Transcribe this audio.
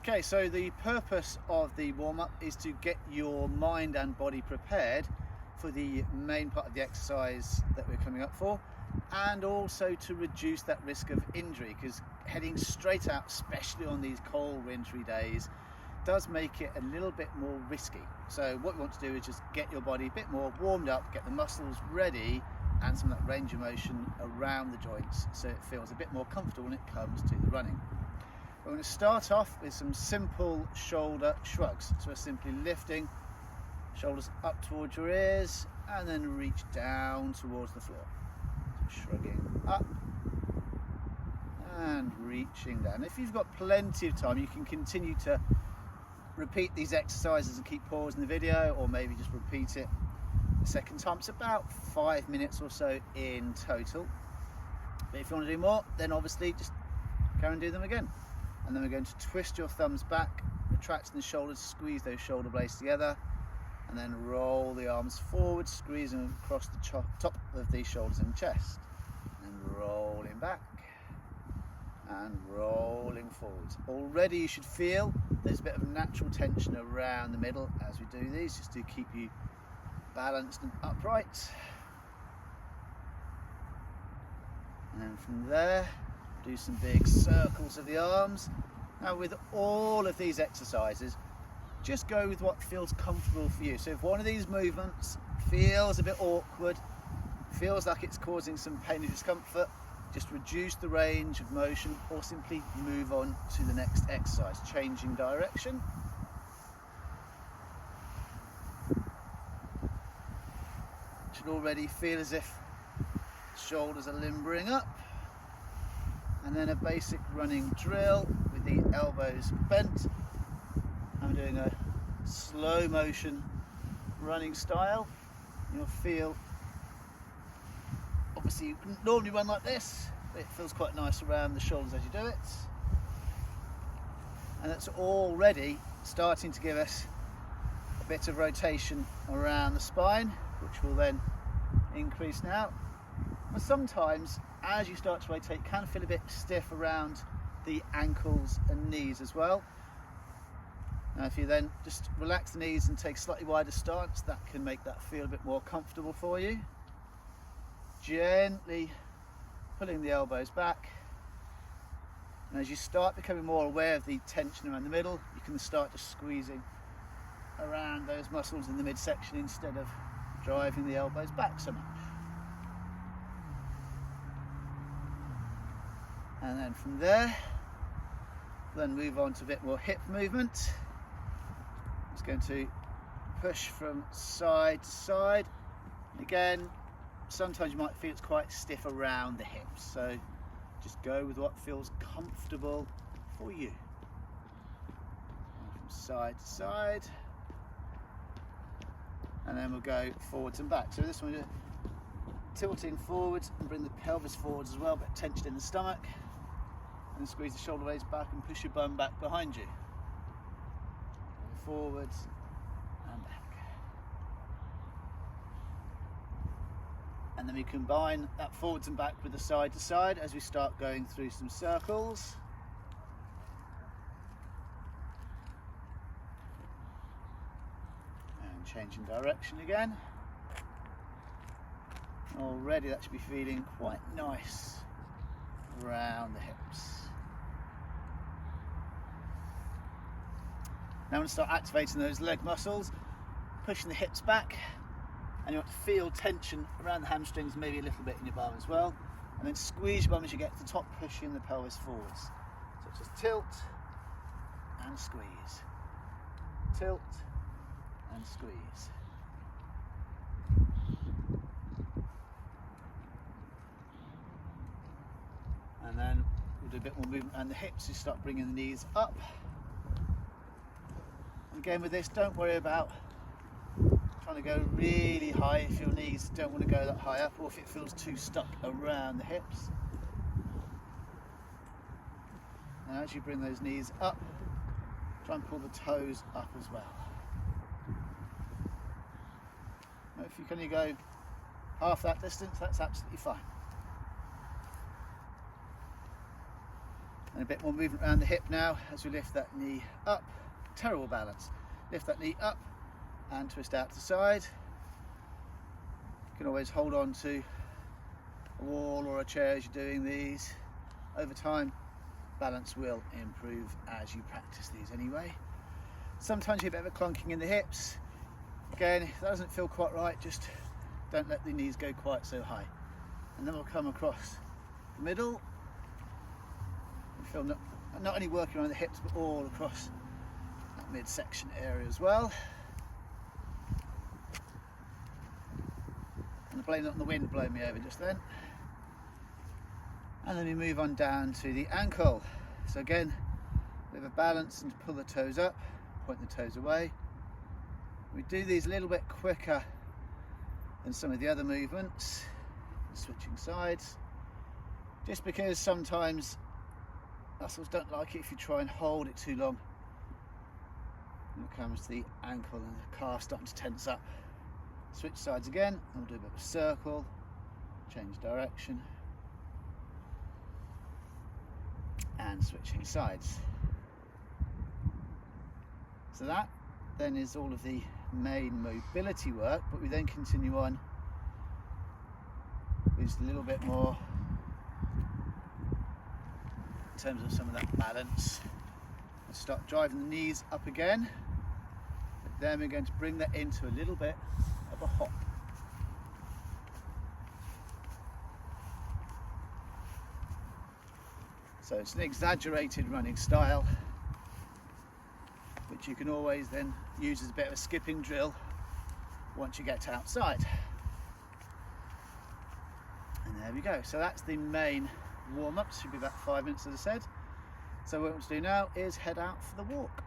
Okay, so the purpose of the warm-up is to get your mind and body prepared for the main part of the exercise that we're coming up for, and also to reduce that risk of injury, because heading straight out, especially on these cold wintry days, does make it a little bit more risky. So what we want to do is just get your body a bit more warmed up, get the muscles ready, and some of that range of motion around the joints so it feels a bit more comfortable when it comes to the running. We're going to start off with some simple shoulder shrugs. So we're simply lifting shoulders up towards your ears and then reach down towards the floor. So shrugging up and reaching down. If you've got plenty of time, you can continue to repeat these exercises and keep pausing the video, or maybe just repeat it a second time. It's about 5 minutes or so in total. But if you want to do more, then obviously just carry on doing them again. And then we're going to twist your thumbs back, retracting the shoulders, squeeze those shoulder blades together, and then roll the arms forward, squeezing them across the top of the shoulders and chest, and rolling back and rolling forwards. Already you should feel there's a bit of natural tension around the middle as we do these, just to keep you balanced and upright. And then from there, do some big circles of the arms. Now with all of these exercises, just go with what feels comfortable for you. So if one of these movements feels a bit awkward, feels like it's causing some pain or discomfort, just reduce the range of motion or simply move on to the next exercise, changing direction. Should already feel as if shoulders are limbering up. And then a basic running drill with the elbows bent. I'm doing a slow motion running style. You'll feel, obviously you wouldn't normally run like this, but it feels quite nice around the shoulders as you do it. And that's already starting to give us a bit of rotation around the spine, which will then increase now. But sometimes as you start to rotate, you can feel a bit stiff around the ankles and knees as well. Now if you then just relax the knees and take a slightly wider stance, that can make that feel a bit more comfortable for you. Gently pulling the elbows back. And as you start becoming more aware of the tension around the middle, you can start just squeezing around those muscles in the midsection instead of driving the elbows back so much. And then from there, then move on to a bit more hip movement. Just going to push from side to side. Again, sometimes you might feel it's quite stiff around the hips, so just go with what feels comfortable for you. And from side to side, and then we'll go forwards and back. So this one, we're tilting forwards and bring the pelvis forwards as well, but tension in the stomach. And squeeze the shoulder blades back and push your bum back behind you. Forwards and back. And then we combine that forwards and back with the side to side as we start going through some circles. And changing direction again. Already that should be feeling quite nice around the hips. Now I'm going to start activating those leg muscles, pushing the hips back, and you want to feel tension around the hamstrings, maybe a little bit in your bum as well, and then squeeze your bum as you get to the top, pushing the pelvis forwards. So just tilt and squeeze, tilt and squeeze. And then we'll do a bit more movement around the hips, you start bringing the knees up. Again with this, don't worry about trying to go really high if your knees don't want to go that high up, or if it feels too stuck around the hips. And as you bring those knees up, try and pull the toes up as well. Now, if you can only go half that distance, that's absolutely fine. And a bit more movement around the hip now as we lift that knee up. Terrible balance. Lift that knee up and twist out to the side. You can always hold on to a wall or a chair as you're doing these. Over time, balance will improve as you practice these anyway. Sometimes you get a bit of a clunking in the hips. Again, if that doesn't feel quite right, just don't let the knees go quite so high. And then we'll come across the middle. We feel not only working around the hips, but all across that midsection area as well. And I blame it on the wind blowing me over just then. And then we move on down to the ankle. So again, a bit of a balance and pull the toes up, point the toes away. We do these a little bit quicker than some of the other movements, switching sides, just because sometimes muscles don't like it if you try and hold it too long. When it comes to the ankle and the calf starting to tense up. Switch sides again, and we'll do a bit of a circle, change direction, and switching sides. So that then is all of the main mobility work, but we then continue on with just a little bit more in terms of some of that balance. Let's start driving the knees up again, but then we're going to bring that into a little bit of a hop. So it's an exaggerated running style, which you can always then use as a bit of a skipping drill once you get outside. And there we go. So that's the main warm-up. Should be about 5 minutes, as I said. So what we want to do now is head out for the walk.